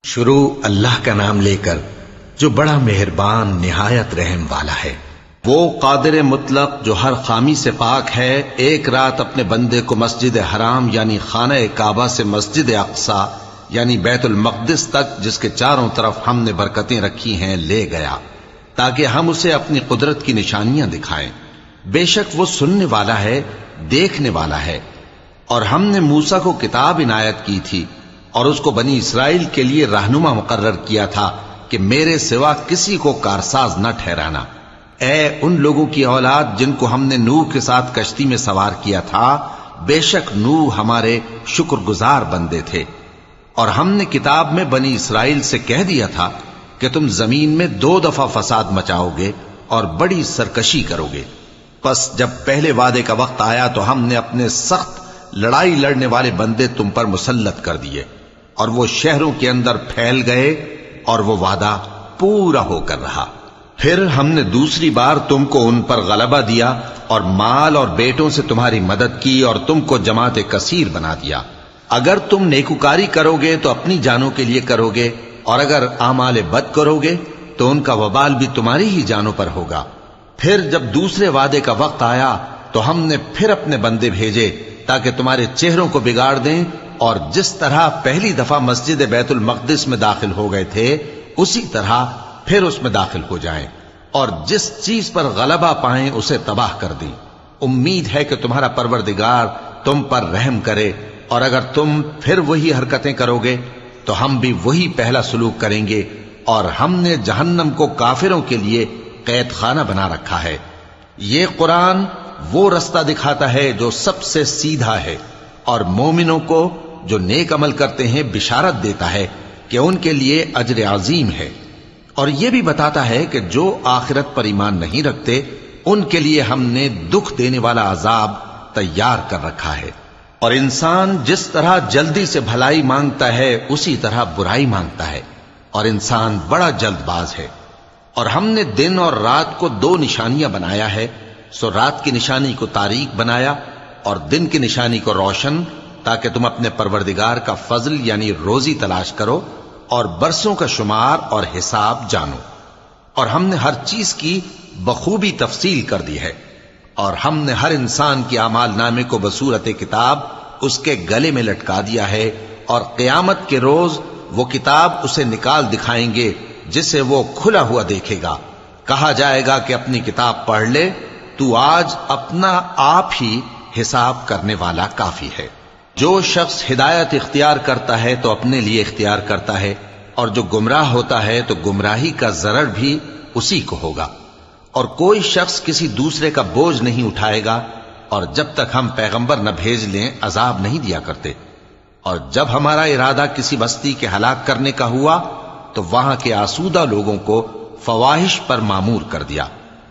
شروع اللہ کا نام لے کر جو بڑا مہربان نہایت رحم والا ہے۔ وہ قادر مطلق جو ہر خامی سے پاک ہے، ایک رات اپنے بندے کو مسجد حرام یعنی خانہ کعبہ سے مسجد اقصی یعنی بیت المقدس تک، جس کے چاروں طرف ہم نے برکتیں رکھی ہیں، لے گیا تاکہ ہم اسے اپنی قدرت کی نشانیاں دکھائیں۔ بے شک وہ سننے والا ہے، دیکھنے والا ہے۔ اور ہم نے موسیٰ کو کتاب عنایت کی تھی اور اس کو بنی اسرائیل کے لیے رہنما مقرر کیا تھا کہ میرے سوا کسی کو کارساز نہ ٹھہرانا۔ اے ان لوگوں کی اولاد جن کو ہم نے نوح کے ساتھ کشتی میں سوار کیا تھا، بے شک نوح ہمارے شکر گزار بندے تھے۔ اور ہم نے کتاب میں بنی اسرائیل سے کہہ دیا تھا کہ تم زمین میں 2 دفعہ فساد مچاؤ گے اور بڑی سرکشی کرو گے۔ پس جب پہلے وعدے کا وقت آیا تو ہم نے اپنے سخت لڑائی لڑنے والے بندے تم پر مسلط کر دیے، اور وہ شہروں کے اندر پھیل گئے، اور وہ وعدہ پورا ہو کر رہا۔ پھر ہم نے دوسری بار تم کو ان پر غلبہ دیا اور مال اور بیٹوں سے تمہاری مدد کی اور تم کو جماعت کثیر بنا دیا۔ اگر تم نیکوکاری کرو گے تو اپنی جانوں کے لیے کرو گے، اور اگر اعمال بد کرو گے تو ان کا وبال بھی تمہاری ہی جانوں پر ہوگا۔ پھر جب دوسرے وعدے کا وقت آیا تو ہم نے پھر اپنے بندے بھیجے تاکہ تمہارے چہروں کو بگاڑ دیں، اور جس طرح پہلی دفعہ مسجد بیت المقدس میں داخل ہو گئے تھے اسی طرح پھر اس میں داخل ہو جائیں، اور جس چیز پر غلبہ پائیں اسے تباہ کر دیں۔ امید ہے کہ تمہارا پروردگار تم پر رحم کرے، اور اگر تم پھر وہی حرکتیں کرو گے تو ہم بھی وہی پہلا سلوک کریں گے، اور ہم نے جہنم کو کافروں کے لیے قید خانہ بنا رکھا ہے۔ یہ قرآن وہ رستہ دکھاتا ہے جو سب سے سیدھا ہے، اور مومنوں کو جو نیک عمل کرتے ہیں بشارت دیتا ہے کہ ان کے لیے اجر عظیم ہے، اور یہ بھی بتاتا ہے کہ جو آخرت پر ایمان نہیں رکھتے ان کے لیے ہم نے دکھ دینے والا عذاب تیار کر رکھا ہے۔ اور انسان جس طرح جلدی سے بھلائی مانگتا ہے اسی طرح برائی مانگتا ہے، اور انسان بڑا جلد باز ہے۔ اور ہم نے دن اور رات کو 2 نشانیاں بنایا ہے، سو رات کی نشانی کو تاریک بنایا اور دن کی نشانی کو روشن، تاکہ تم اپنے پروردگار کا فضل یعنی روزی تلاش کرو اور برسوں کا شمار اور حساب جانو۔ اور ہم نے ہر چیز کی بخوبی تفصیل کر دی ہے، اور ہم نے ہر انسان کے اعمال نامے کو بصورت کتاب اس کے گلے میں لٹکا دیا ہے، اور قیامت کے روز وہ کتاب اسے نکال دکھائیں گے جسے وہ کھلا ہوا دیکھے گا۔ کہا جائے گا کہ اپنی کتاب پڑھ لے، تو آج اپنا آپ ہی حساب کرنے والا کافی ہے۔ جو شخص ہدایت اختیار کرتا ہے تو اپنے لیے اختیار کرتا ہے، اور جو گمراہ ہوتا ہے تو گمراہی کا ضرر بھی اسی کو ہوگا۔ اور کوئی شخص کسی دوسرے کا بوجھ نہیں اٹھائے گا، اور جب تک ہم پیغمبر نہ بھیج لیں عذاب نہیں دیا کرتے۔ اور جب ہمارا ارادہ کسی بستی کے ہلاک کرنے کا ہوا تو وہاں کے آسودہ لوگوں کو فواحش پر مامور کر دیا،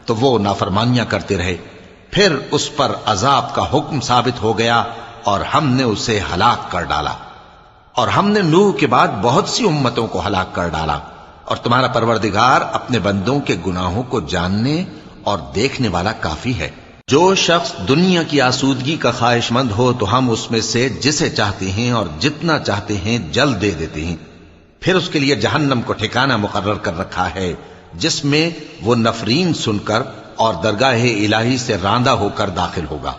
تو وہ نافرمانیاں کرتے رہے۔ پھر اس پر عذاب کا حکم ثابت ہو گیا اور ہم نے اسے ہلاک کر ڈالا۔ اور ہم نے نوح کے بعد بہت سی امتوں کو ہلاک کر ڈالا، اور تمہارا پروردگار اپنے بندوں کے گناہوں کو جاننے اور دیکھنے والا کافی ہے۔ جو شخص دنیا کی آسودگی کا خواہش مند ہو تو ہم اس میں سے جسے چاہتے ہیں اور جتنا چاہتے ہیں جلد دے دیتے ہیں۔ پھر اس کے لیے جہنم کو ٹھکانہ مقرر کر رکھا ہے، جس میں وہ نفرین سن کر اور درگاہ الہی سے راندہ ہو کر داخل ہوگا۔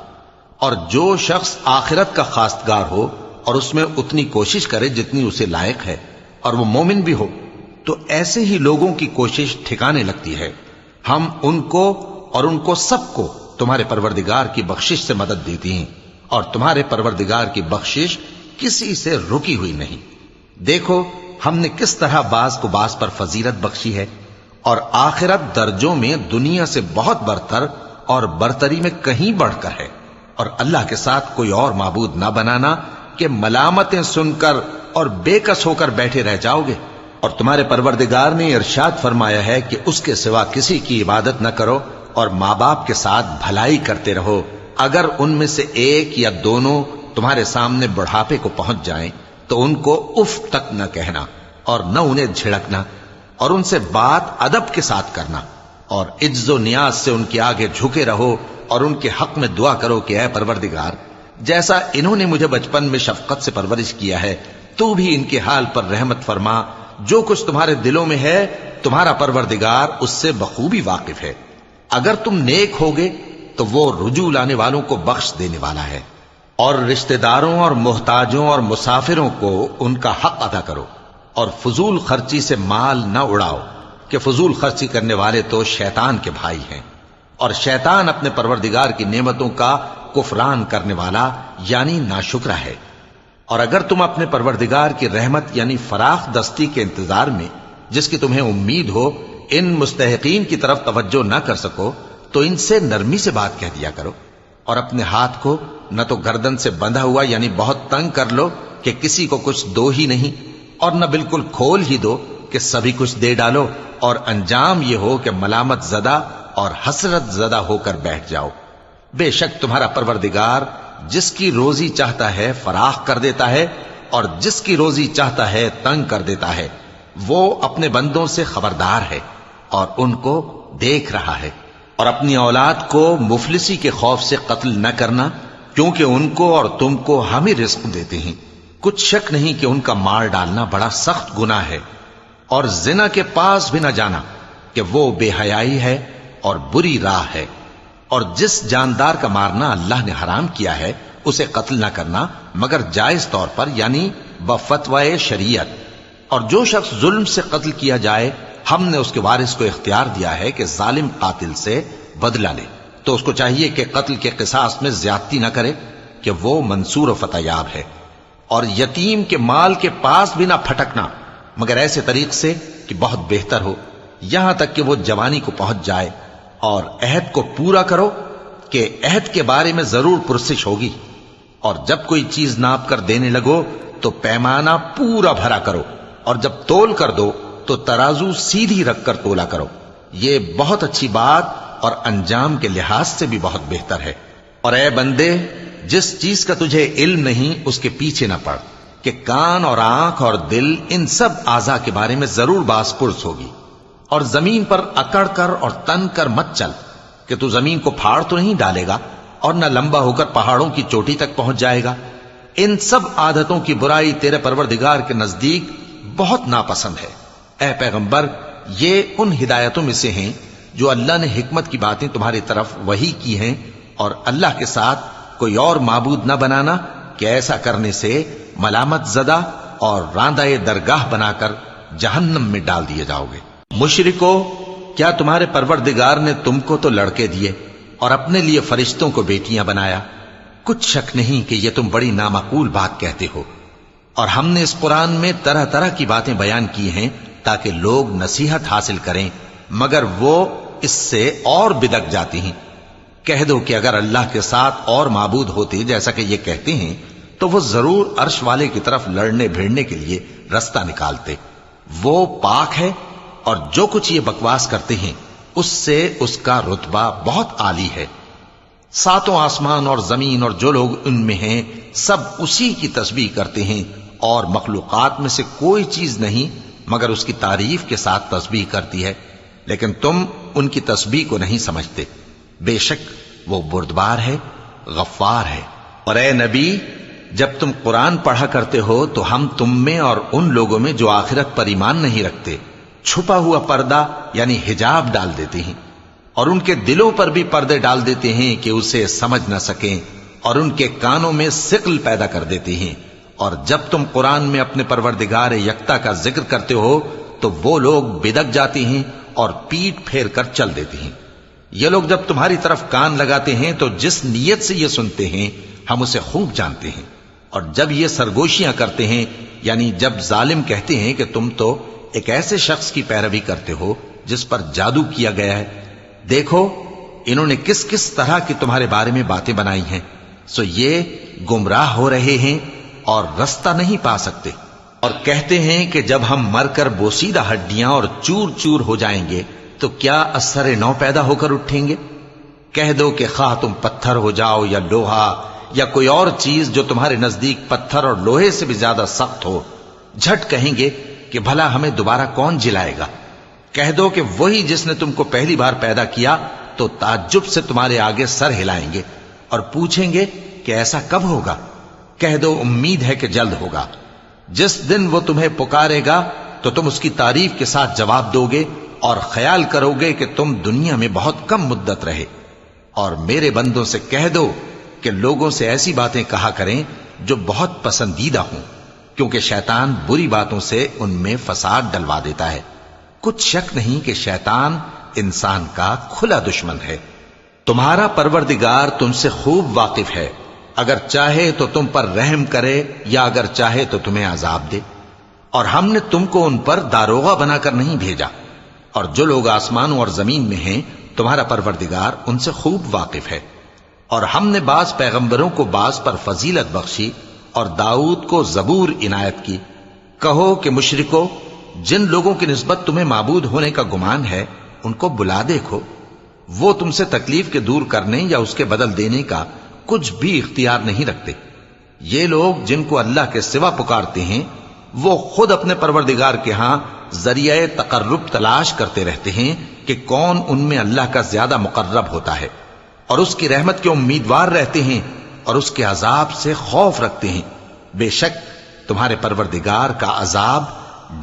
اور جو شخص آخرت کا خواستگار ہو اور اس میں اتنی کوشش کرے جتنی اسے لائق ہے، اور وہ مومن بھی ہو، تو ایسے ہی لوگوں کی کوشش ٹھکانے لگتی ہے۔ ہم ان کو اور ان کو سب کو تمہارے پروردگار کی بخشش سے مدد دیتی ہیں، اور تمہارے پروردگار کی بخشش کسی سے رکی ہوئی نہیں۔ دیکھو ہم نے کس طرح بعض کو بعض پر فضیلت بخشی ہے، اور آخرت درجوں میں دنیا سے بہت برتر اور برتری میں کہیں بڑھ کر ہے۔ اور اللہ کے ساتھ کوئی اور معبود نہ بنانا کہ ملامتیں سن کر اور بے کس ہو کر بیٹھے رہ جاؤ گے۔ اور تمہارے پروردگار نے ارشاد فرمایا ہے کہ اس کے سوا کسی کی عبادت نہ کرو، اور ماں باپ کے ساتھ بھلائی کرتے رہو۔ اگر ان میں سے ایک یا دونوں تمہارے سامنے بڑھاپے کو پہنچ جائیں تو ان کو اف تک نہ کہنا، اور نہ انہیں جھڑکنا، اور ان سے بات ادب کے ساتھ کرنا، اور عجز و نیاز سے ان کے آگے جھکے رہو، اور ان کے حق میں دعا کرو کہ اے پروردگار، جیسا انہوں نے مجھے بچپن میں شفقت سے پرورش کیا ہے تو بھی ان کے حال پر رحمت فرما، جو کچھ تمہارے دلوں میں ہے تمہارا پروردگار اس سے بخوبی واقف ہے۔ اگر تم نیک ہوگے تو وہ رجوع لانے والوں کو بخش دینے والا ہے۔ اور رشتہ داروں اور محتاجوں اور مسافروں کو ان کا حق ادا کرو، اور فضول خرچی سے مال نہ اڑاؤ کہ فضول خرچی کرنے والے تو شیطان کے بھائی ہیں، اور شیطان اپنے پروردگار کی نعمتوں کا کفران کرنے والا یعنی ناشکرا ہے۔ اور اگر تم اپنے پروردگار کی رحمت یعنی فراخ دستی کے انتظار میں جس کی تمہیں امید ہو ان مستحقین کی طرف توجہ نہ کر سکو تو ان سے نرمی سے بات کہہ دیا کرو، اور اپنے ہاتھ کو نہ تو گردن سے بندھا ہوا یعنی بہت تنگ کر لو کہ کسی کو کچھ دو ہی نہیں، اور نہ بالکل کھول ہی دو کہ سبھی کچھ دے ڈالو، اور انجام یہ ہو کہ ملامت زدہ اور حسرت زدہ ہو کر بیٹھ جاؤ۔ بے شک تمہارا پروردگار جس کی روزی چاہتا ہے فراخ کر دیتا ہے، اور جس کی روزی چاہتا ہے تنگ کر دیتا ہے۔ وہ اپنے بندوں سے خبردار ہے اور ان کو دیکھ رہا ہے۔ اور اپنی اولاد کو مفلسی کے خوف سے قتل نہ کرنا، کیونکہ ان کو اور تم کو ہم ہی رزق دیتے ہیں۔ کچھ شک نہیں کہ ان کا مار ڈالنا بڑا سخت گناہ ہے، اور زنا کے پاس بھی نہ جانا کہ وہ بے حیائی ہے اور بری راہ ہے۔ اور جس جاندار کا مارنا اللہ نے حرام کیا ہے اسے قتل نہ کرنا مگر جائز طور پر یعنی بفتوائے شریعت۔ اور جو شخص ظلم سے قتل کیا جائے ہم نے اس کے وارث کو اختیار دیا ہے کہ ظالم قاتل سے بدلہ لے، تو اس کو چاہیے کہ قتل کے قصاص میں زیادتی نہ کرے کہ وہ منصور و فتح یاب ہے۔ اور یتیم کے مال کے پاس بھی نہ پھٹکنا مگر ایسے طریق سے کہ بہت بہتر ہو، یہاں تک کہ وہ جوانی کو پہنچ جائے۔ اور عہد کو پورا کرو کہ عہد کے بارے میں ضرور پرسش ہوگی، اور جب کوئی چیز ناپ کر دینے لگو تو پیمانہ پورا بھرا کرو، اور جب تول کر دو تو ترازو سیدھی رکھ کر تولا کرو، یہ بہت اچھی بات اور انجام کے لحاظ سے بھی بہت بہتر ہے۔ اور اے بندے، جس چیز کا تجھے علم نہیں اس کے پیچھے نہ پڑ کہ کان اور آنکھ اور دل ان سب اعضاء کے بارے میں ضرور باز پرس ہوگی۔ اور زمین پر اکڑ کر اور تن کر مت چل کہ تو زمین کو پھاڑ تو نہیں ڈالے گا اور نہ لمبا ہو کر پہاڑوں کی چوٹی تک پہنچ جائے گا۔ ان سب عادتوں کی برائی تیرے پروردگار کے نزدیک بہت ناپسند ہے۔ اے پیغمبر، یہ ان ہدایتوں میں سے ہیں جو اللہ نے حکمت کی باتیں تمہاری طرف وحی کی ہیں، اور اللہ کے ساتھ کوئی اور معبود نہ بنانا کہ ایسا کرنے سے ملامت زدہ اور راندہ درگاہ بنا کر جہنم میں ڈال دیے جاؤ گے۔ مشرکو، کیا تمہارے پروردگار نے تم کو تو لڑکے دیے اور اپنے لیے فرشتوں کو بیٹیاں بنایا؟ کچھ شک نہیں کہ یہ تم بڑی نامعقول بات کہتے ہو، اور ہم نے اس قرآن میں طرح طرح کی باتیں بیان کی ہیں تاکہ لوگ نصیحت حاصل کریں، مگر وہ اس سے اور بدک جاتی ہیں۔ کہہ دو کہ اگر اللہ کے ساتھ اور معبود ہوتے جیسا کہ یہ کہتے ہیں تو وہ ضرور عرش والے کی طرف لڑنے بھیڑنے کے لیے رستہ نکالتے۔ وہ پاک ہے، اور جو کچھ یہ بکواس کرتے ہیں اس سے اس کا رتبہ بہت عالی ہے۔ ساتوں آسمان اور زمین اور جو لوگ ان میں ہیں سب اسی کی تسبیح کرتے ہیں، اور مخلوقات میں سے کوئی چیز نہیں مگر اس کی تعریف کے ساتھ تسبیح کرتی ہے، لیکن تم ان کی تسبیح کو نہیں سمجھتے۔ بے شک وہ بردبار ہے، غفار ہے۔ اور اے نبی، جب تم قرآن پڑھا کرتے ہو تو ہم تم میں اور ان لوگوں میں جو آخرت پر ایمان نہیں رکھتے چھپا ہوا پردہ یعنی حجاب ڈال دیتے ہیں، اور ان کے دلوں پر بھی پردے ڈال دیتے ہیں کہ اسے سمجھ نہ سکیں، اور ان کے کانوں میں ثقل پیدا کر دیتے ہیں۔ اور جب تم قرآن میں اپنے پروردگار یکتا کا ذکر کرتے ہو تو وہ لوگ بدک جاتے ہیں اور پیٹ پھیر کر چل دیتے ہیں۔ یہ لوگ جب تمہاری طرف کان لگاتے ہیں تو جس نیت سے یہ سنتے ہیں ہم اسے خوب جانتے ہیں، اور جب یہ سرگوشیاں کرتے ہیں یعنی جب ظالم کہتے ہیں کہ تم تو ایک ایسے شخص کی پیروی کرتے ہو جس پر جادو کیا گیا ہے، دیکھو انہوں نے کس کس طرح کی تمہارے بارے میں باتیں بنائی ہیں، سو یہ گمراہ ہو رہے ہیں اور رستہ نہیں پا سکتے۔ اور کہتے ہیں کہ جب ہم مر کر بوسیدہ ہڈیاں اور چور چور ہو جائیں گے تو کیا اثر نو پیدا ہو کر اٹھیں گے؟ کہہ دو کہ خواہ تم پتھر ہو جاؤ یا لوہا یا کوئی اور چیز جو تمہارے نزدیک پتھر اور لوہے سے بھی زیادہ سخت ہو، جھٹ کہیں گے کہ بھلا ہمیں دوبارہ کون جلائے گا؟ کہہ دو کہ وہی جس نے تم کو پہلی بار پیدا کیا تو تعجب سے تمہارے آگے سر ہلائیں گے اور پوچھیں گے کہ ایسا کب ہوگا؟ کہہ دو امید ہے کہ جلد ہوگا۔ جس دن وہ تمہیں پکارے گا تو تم اس کی تعریف کے ساتھ جواب دو گے اور خیال کرو گے کہ تم دنیا میں بہت کم مدت رہے۔ اور میرے بندوں سے کہہ دو کہ لوگوں سے ایسی باتیں کہا کریں جو بہت پسندیدہ ہوں، کیونکہ شیطان بری باتوں سے ان میں فساد ڈلوا دیتا ہے۔ کچھ شک نہیں کہ شیطان انسان کا کھلا دشمن ہے۔ تمہارا پروردگار تم سے خوب واقف ہے، اگر چاہے تو تم پر رحم کرے یا اگر چاہے تو تمہیں عذاب دے۔ اور ہم نے تم کو ان پر داروغہ بنا کر نہیں بھیجا، اور جو لوگ آسمانوں اور زمین میں ہیں تمہارا پروردگار ان سے خوب واقف ہے۔ اور ہم نے بعض پیغمبروں کو بعض پر فضیلت بخشی اور داؤد کو زبور عنایت کی۔ کہو کہ مشرکو، جن لوگوں کی نسبت تمہیں معبود ہونے کا گمان ہے ان کو بلا دیکھو، وہ تم سے تکلیف کے دور کرنے یا اس کے بدل دینے کا کچھ بھی اختیار نہیں رکھتے۔ یہ لوگ جن کو اللہ کے سوا پکارتے ہیں وہ خود اپنے پروردگار کے ہاں ذریعہ تقرب تلاش کرتے رہتے ہیں کہ کون ان میں اللہ کا زیادہ مقرب ہوتا ہے، اور اس کی رحمت کے امیدوار رہتے ہیں اور اس کے عذاب سے خوف رکھتے ہیں۔ بے شک تمہارے پروردگار کا عذاب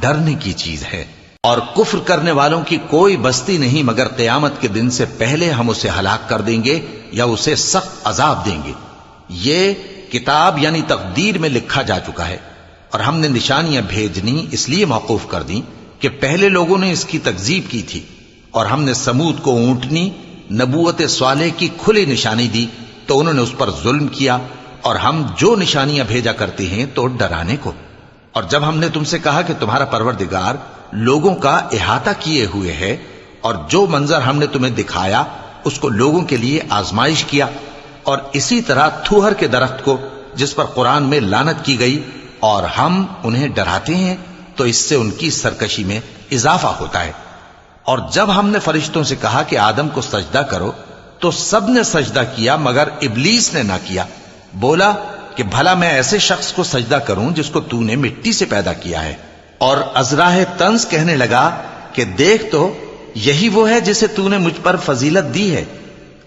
ڈرنے کی چیز ہے۔ اور کفر کرنے والوں کی کوئی بستی نہیں مگر قیامت کے دن سے پہلے ہم اسے ہلاک کر دیں گے یا اسے سخت عذاب دیں گے۔ یہ کتاب یعنی تقدیر میں لکھا جا چکا ہے، اور ہم نے نشانیاں بھیجنی اس لیے موقوف کر دیں کہ پہلے لوگوں نے اس کی تکذیب کی تھی، اور ہم نے سمود کو اونٹنی نبوت صالح کی کھلی نشانی دی تو انہوں نے اس پر ظلم کیا، اور ہم جو نشانیاں بھیجا کرتے ہیں تو ڈرانے کو۔ اور جب ہم نے تم سے کہا کہ تمہارا پروردگار لوگوں کا احاطہ کیے ہوئے ہے، اور جو منظر ہم نے تمہیں دکھایا اس کو لوگوں کے لیے آزمائش کیا، اور اسی طرح تھوہر کے درخت کو جس پر قرآن میں لعنت کی گئی، اور ہم انہیں ڈراتے ہیں تو اس سے ان کی سرکشی میں اضافہ ہوتا ہے۔ اور جب ہم نے فرشتوں سے کہا کہ آدم کو سجدہ کرو تو سب نے سجدہ کیا مگر ابلیس نے نہ کیا، بولا کہ بھلا میں ایسے شخص کو سجدہ کروں جس کو تو نے مٹی سے پیدا کیا ہے۔ اور ازراہ طنز کہنے لگا کہ دیکھ تو یہی وہ ہے جسے تو نے مجھ پر فضیلت دی ہے،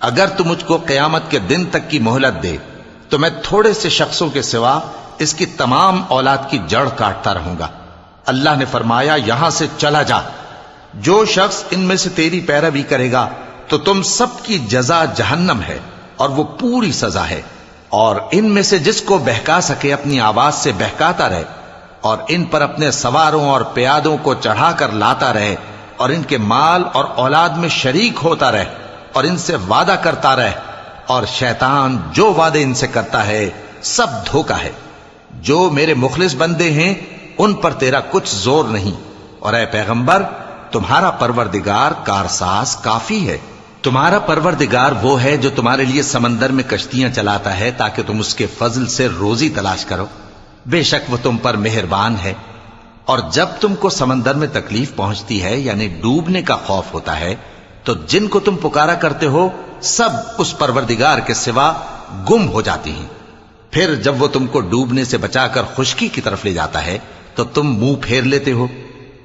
اگر تو مجھ کو قیامت کے دن تک کی مہلت دے تو میں تھوڑے سے شخصوں کے سوا اس کی تمام اولاد کی جڑ کاٹتا رہوں گا۔ اللہ نے فرمایا یہاں سے چلا جا، جو شخص ان میں سے تیری پیروی کرے گا تو تم سب کی جزا جہنم ہے اور وہ پوری سزا ہے، اور ان میں سے جس کو بہکا سکے اپنی آواز سے بہکاتا رہے، اور ان پر اپنے سواروں اور پیادوں کو چڑھا کر لاتا رہے، اور ان کے مال اور اولاد میں شریک ہوتا رہے، اور ان سے وعدہ کرتا رہے، اور شیطان جو وعدے ان سے کرتا ہے سب دھوکا ہے۔ جو میرے مخلص بندے ہیں ان پر تیرا کچھ زور نہیں، اور اے پیغمبر تمہارا پروردگار کارساز کافی ہے۔ تمہارا پروردگار وہ ہے جو تمہارے لیے سمندر میں کشتیاں چلاتا ہے تاکہ تم اس کے فضل سے روزی تلاش کرو، بے شک وہ تم پر مہربان ہے۔ اور جب تم کو سمندر میں تکلیف پہنچتی ہے یعنی ڈوبنے کا خوف ہوتا ہے تو جن کو تم پکارا کرتے ہو سب اس پروردگار کے سوا گم ہو جاتی ہیں۔ پھر جب وہ تم کو ڈوبنے سے بچا کر خشکی کی طرف لے جاتا ہے تو تم منہ پھیر لیتے ہو،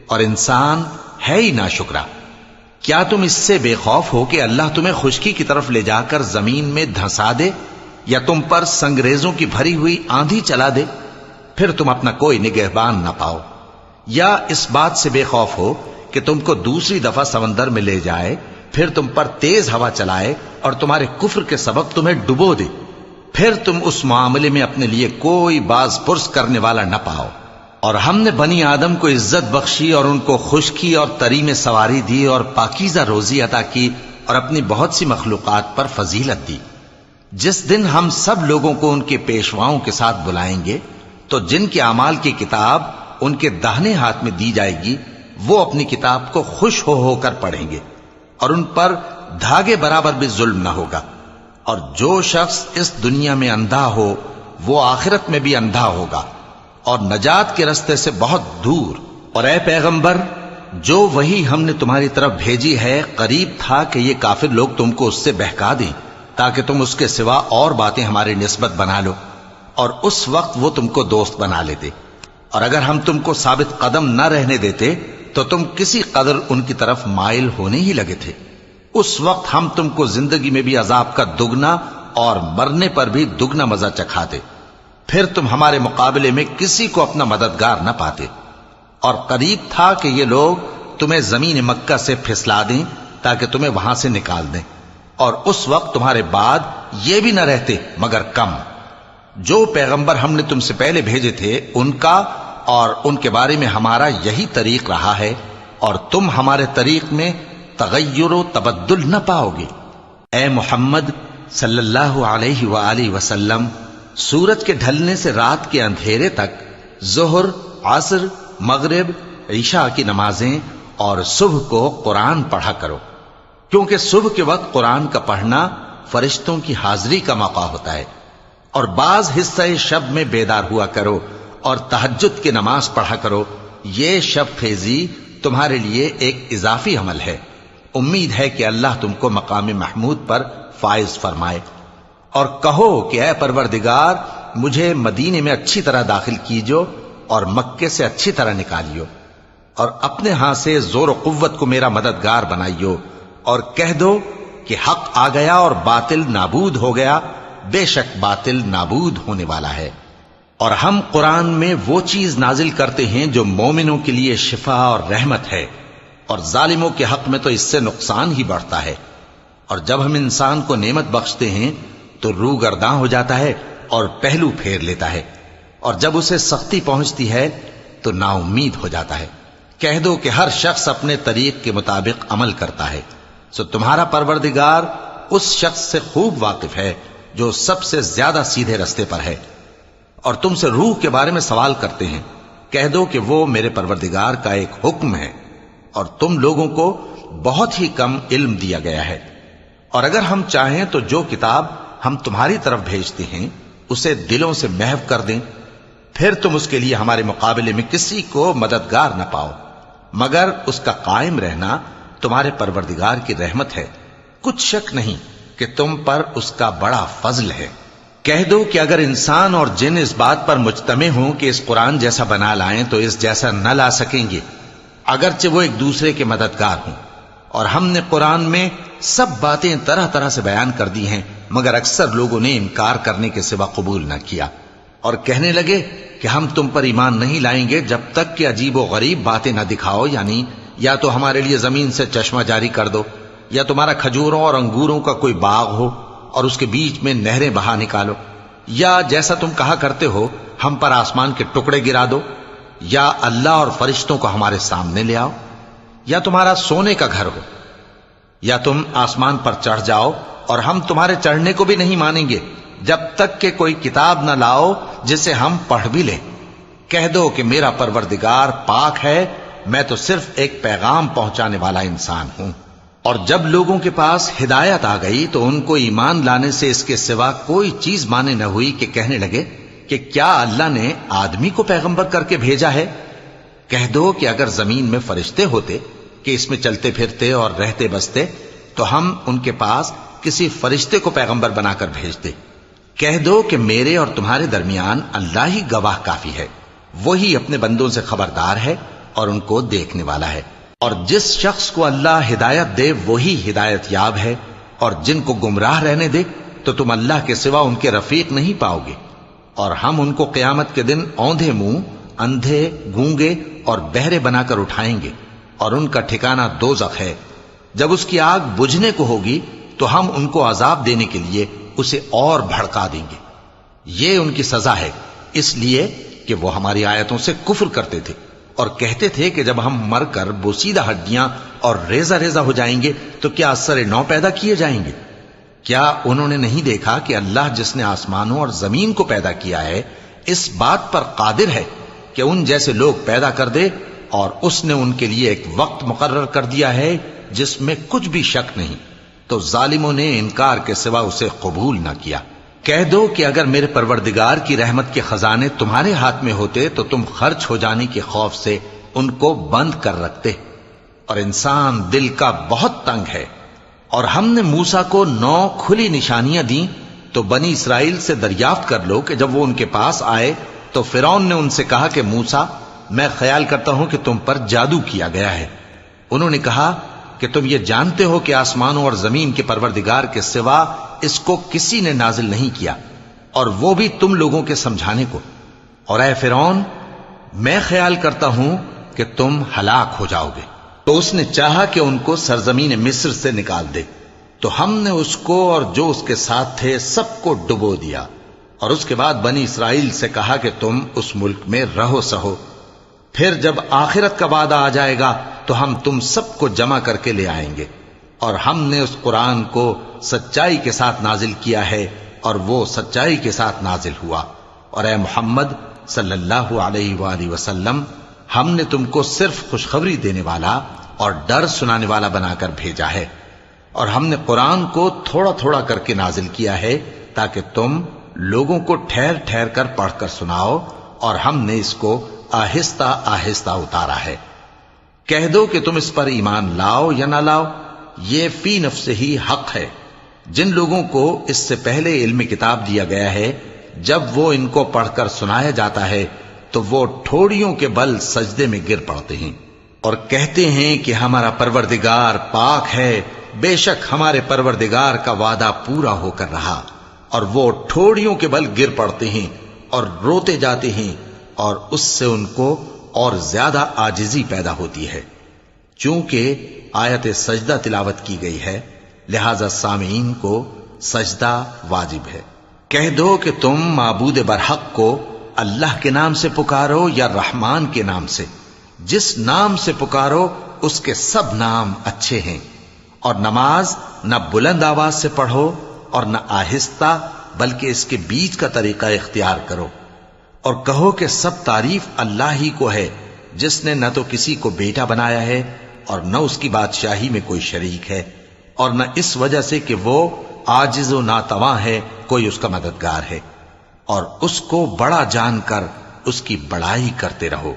اور انسان ہے ہی ناشکرا۔ کیا تم اس سے بے خوف ہو کہ اللہ تمہیں خشکی کی طرف لے جا کر زمین میں دھنسا دے، یا تم پر سنگریزوں کی بھری ہوئی آندھی چلا دے، پھر تم اپنا کوئی نگہبان نہ پاؤ؟ یا اس بات سے بے خوف ہو کہ تم کو دوسری دفعہ سمندر میں لے جائے، پھر تم پر تیز ہوا چلائے اور تمہارے کفر کے سبب تمہیں ڈبو دے، پھر تم اس معاملے میں اپنے لیے کوئی باز پرس کرنے والا نہ پاؤ؟ اور ہم نے بنی آدم کو عزت بخشی اور ان کو خشکی اور تری میں سواری دی اور پاکیزہ روزی عطا کی اور اپنی بہت سی مخلوقات پر فضیلت دی۔ جس دن ہم سب لوگوں کو ان کے پیشواؤں کے ساتھ بلائیں گے تو جن کے اعمال کی کتاب ان کے داہنے ہاتھ میں دی جائے گی وہ اپنی کتاب کو خوش ہو کر پڑھیں گے، اور ان پر دھاگے برابر بھی ظلم نہ ہوگا۔ اور جو شخص اس دنیا میں اندھا ہو وہ آخرت میں بھی اندھا ہوگا اور نجات کے رستے سے بہت دور۔ اور اے پیغمبر جو وہی ہم نے تمہاری طرف بھیجی ہے قریب تھا کہ یہ کافر لوگ تم کو اس سے بہکا دیں تاکہ تم اس کے سوا اور باتیں ہماری نسبت بنا لو، اور اس وقت وہ تم کو دوست بنا لیتے، اور اگر ہم تم کو ثابت قدم نہ رہنے دیتے تو تم کسی قدر ان کی طرف مائل ہونے ہی لگے تھے۔ اس وقت ہم تم کو زندگی میں بھی عذاب کا دگنا اور مرنے پر بھی دگنا مزہ چکھاتے، پھر تم ہمارے مقابلے میں کسی کو اپنا مددگار نہ پاتے۔ اور قریب تھا کہ یہ لوگ تمہیں زمین مکہ سے پھسلا دیں تاکہ تمہیں وہاں سے نکال دیں، اور اس وقت تمہارے بعد یہ بھی نہ رہتے مگر کم۔ جو پیغمبر ہم نے تم سے پہلے بھیجے تھے ان کا اور ان کے بارے میں ہمارا یہی طریق رہا ہے، اور تم ہمارے طریق میں تغیر و تبدل نہ پاؤ گے۔ اے محمد صلی اللہ علیہ وآلہ وسلم، سورج کے ڈھلنے سے رات کے اندھیرے تک ظہر، عصر، مغرب، عشاء کی نمازیں اور صبح کو قرآن پڑھا کرو، کیونکہ صبح کے وقت قرآن کا پڑھنا فرشتوں کی حاضری کا موقع ہوتا ہے، اور بعض حصہ شب میں بیدار ہوا کرو اور تہجد کی نماز پڑھا کرو۔ یہ شب خیزی تمہارے لیے ایک اضافی عمل ہے۔ امید ہے کہ اللہ تم کو مقام محمود پر فائز فرمائے۔ اور کہو کہ اے پروردگار، مجھے مدینے میں اچھی طرح داخل کیجو اور مکے سے اچھی طرح نکالیو، اور اپنے ہاں سے زور و قوت کو میرا مددگار بنائیو، اور کہہ دو کہ حق آ گیا اور باطل نابود ہو گیا، بے شک باطل نابود ہونے والا ہے۔ اور ہم قرآن میں وہ چیز نازل کرتے ہیں جو مومنوں کے لیے شفا اور رحمت ہے، اور ظالموں کے حق میں تو اس سے نقصان ہی بڑھتا ہے۔ اور جب ہم انسان کو نعمت بخشتے ہیں تو روح گرداں ہو جاتا ہے اور پہلو پھیر لیتا ہے، اور جب اسے سختی پہنچتی ہے تو نا امید ہو جاتا ہے۔ کہہ دو کہ ہر شخص اپنے طریق کے مطابق عمل کرتا ہے، سو تمہارا پروردگار اس شخص سے خوب واقف ہے جو سب سے زیادہ سیدھے رستے پر ہے۔ اور تم سے روح کے بارے میں سوال کرتے ہیں، کہہ دو کہ وہ میرے پروردگار کا ایک حکم ہے، اور تم لوگوں کو بہت ہی کم علم دیا گیا ہے۔ اور اگر ہم چاہیں تو جو کتاب ہم تمہاری طرف بھیجتے ہیں اسے دلوں سے محو کر دیں، پھر تم اس کے لیے ہمارے مقابلے میں کسی کو مددگار نہ پاؤ، مگر اس کا قائم رہنا تمہارے پروردگار کی رحمت ہے، کچھ شک نہیں کہ تم پر اس کا بڑا فضل ہے۔ کہہ دو کہ اگر انسان اور جن اس بات پر مجتمع ہوں کہ اس قرآن جیسا بنا لائیں تو اس جیسا نہ لا سکیں گے، اگرچہ وہ ایک دوسرے کے مددگار ہوں۔ اور ہم نے قرآن میں سب باتیں طرح طرح سے بیان کر دی ہیں، مگر اکثر لوگوں نے انکار کرنے کے سوا قبول نہ کیا، اور کہنے لگے کہ ہم تم پر ایمان نہیں لائیں گے جب تک کہ عجیب و غریب باتیں نہ دکھاؤ، یعنی یا تو ہمارے لیے زمین سے چشمہ جاری کر دو، یا تمہارا کھجوروں اور انگوروں کا کوئی باغ ہو اور اس کے بیچ میں نہریں بہا نکالو، یا جیسا تم کہا کرتے ہو ہم پر آسمان کے ٹکڑے گرا دو، یا اللہ اور فرشتوں کو ہمارے سامنے لے آؤ، یا تمہارا سونے کا گھر ہو، یا تم آسمان پر چڑھ جاؤ، اور ہم تمہارے چڑھنے کو بھی نہیں مانیں گے جب تک کہ کوئی کتاب نہ لاؤ جسے ہم پڑھ بھی لیں۔ کہہ دو کہ میرا پروردگار پاک ہے، میں تو صرف ایک پیغام پہنچانے والا انسان ہوں۔ اور جب لوگوں کے پاس ہدایت آ گئی تو ان کو ایمان لانے سے اس کے سوا کوئی چیز مانے نہ ہوئی کہ کہنے لگے کہ کیا اللہ نے آدمی کو پیغمبر کر کے بھیجا ہے؟ کہہ دو کہ اگر زمین میں فرشتے ہوتے کہ اس میں چلتے پھرتے اور رہتے بستے تو ہم ان کے پاس کسی فرشتے کو پیغمبر بنا کر بھیجتے۔ کہہ دو کہ میرے اور تمہارے درمیان اللہ ہی گواہ کافی ہے، وہی اپنے بندوں سے خبردار ہے اور ان کو دیکھنے والا ہے۔ اور جس شخص کو اللہ ہدایت دے وہی ہدایت یاب ہے، اور جن کو گمراہ رہنے دے تو تم اللہ کے سوا ان کے رفیق نہیں پاؤ گے۔ اور ہم ان کو قیامت کے دن اوندھے منہ، اندھے، گونگے اور بہرے بنا کر اٹھائیں گے، اور ان کا ٹھکانہ دوزخ ہے۔ جب اس کی آگ بجھنے کو ہوگی تو ہم ان کو عذاب دینے کے لیے اسے اور بھڑکا دیں گے۔ یہ ان کی سزا ہے، اس لیے کہ وہ ہماری آیتوں سے کفر کرتے تھے اور کہتے تھے کہ جب ہم مر کر بوسیدہ ہڈیاں اور ریزہ ریزہ ہو جائیں گے تو کیا از سر نو پیدا کیے جائیں گے؟ کیا انہوں نے نہیں دیکھا کہ اللہ جس نے آسمانوں اور زمین کو پیدا کیا ہے اس بات پر قادر ہے کہ ان جیسے لوگ پیدا کر دے، اور اس نے ان کے لیے ایک وقت مقرر کر دیا ہے جس میں کچھ بھی شک نہیں، تو ظالموں نے انکار کے سوا اسے قبول نہ کیا۔ کہہ دو کہ اگر میرے پروردگار کی رحمت کے خزانے تمہارے ہاتھ میں ہوتے تو تم خرچ ہو جانے کے خوف سے ان کو بند کر رکھتے، اور انسان دل کا بہت تنگ ہے۔ اور ہم نے موسیٰ کو 9 کھلی نشانیاں دیں تو بنی اسرائیل سے دریافت کر لو کہ جب وہ ان کے پاس آئے تو فرعون نے ان سے کہا کہ موسیٰ، میں خیال کرتا ہوں کہ تم پر جادو کیا گیا ہے۔ انہوں نے کہا کہ تم یہ جانتے ہو کہ آسمانوں اور زمین کے پروردگار کے سوا اس کو کسی نے نازل نہیں کیا، اور وہ بھی تم لوگوں کے سمجھانے کو۔ اور اے فرعون، میں خیال کرتا ہوں کہ تم ہلاک ہو جاؤ گے۔ تو اس نے چاہا کہ ان کو سرزمین مصر سے نکال دے، تو ہم نے اس کو اور جو اس کے ساتھ تھے سب کو ڈبو دیا، اور اس کے بعد بنی اسرائیل سے کہا کہ تم اس ملک میں رہو سہو، پھر جب آخرت کا وعدہ آ جائے گا تو ہم تم سب کو جمع کر کے لے آئیں گے۔ اور ہم نے اس قرآن کو سچائی کے ساتھ نازل کیا ہے، اور وہ سچائی کے ساتھ نازل ہوا۔ اور اے محمد صلی اللہ علیہ وآلہ وسلم، ہم نے تم کو صرف خوشخبری دینے والا اور ڈر سنانے والا بنا کر بھیجا ہے، اور ہم نے قرآن کو تھوڑا تھوڑا کر کے نازل کیا ہے تاکہ تم لوگوں کو ٹھہر ٹھہر کر پڑھ کر سناؤ، اور ہم نے اس کو آہستہ آہستہ اتارا ہے۔ کہہ دو کہ تم اس پر ایمان لاؤ یا نہ لاؤ، یہ فی نفس ہی حق ہے۔ جن لوگوں کو اس سے پہلے علم کتاب دیا گیا ہے، جب وہ ان کو پڑھ کر سنایا جاتا ہے تو وہ ٹھوڑیوں کے بل سجدے میں گر پڑتے ہیں اور کہتے ہیں کہ ہمارا پروردگار پاک ہے، بے شک ہمارے پروردگار کا وعدہ پورا ہو کر رہا۔ اور وہ ٹھوڑیوں کے بل گر پڑتے ہیں اور روتے جاتے ہیں، اور اس سے ان کو اور زیادہ عاجزی پیدا ہوتی ہے۔ چونکہ آیت سجدہ تلاوت کی گئی ہے، لہذا سامعین کو سجدہ واجب ہے۔ کہہ دو کہ تم معبود برحق کو اللہ کے نام سے پکارو یا رحمان کے نام سے، جس نام سے پکارو اس کے سب نام اچھے ہیں، اور نماز نہ بلند آواز سے پڑھو اور نہ آہستہ، بلکہ اس کے بیچ کا طریقہ اختیار کرو، اور کہو کہ سب تعریف اللہ ہی کو ہے، جس نے نہ تو کسی کو بیٹا بنایا ہے اور نہ اس کی بادشاہی میں کوئی شریک ہے، اور نہ اس وجہ سے کہ وہ عاجز و ناتواں ہے کوئی اس کا مددگار ہے، اور اس کو بڑا جان کر اس کی بڑائی کرتے رہو۔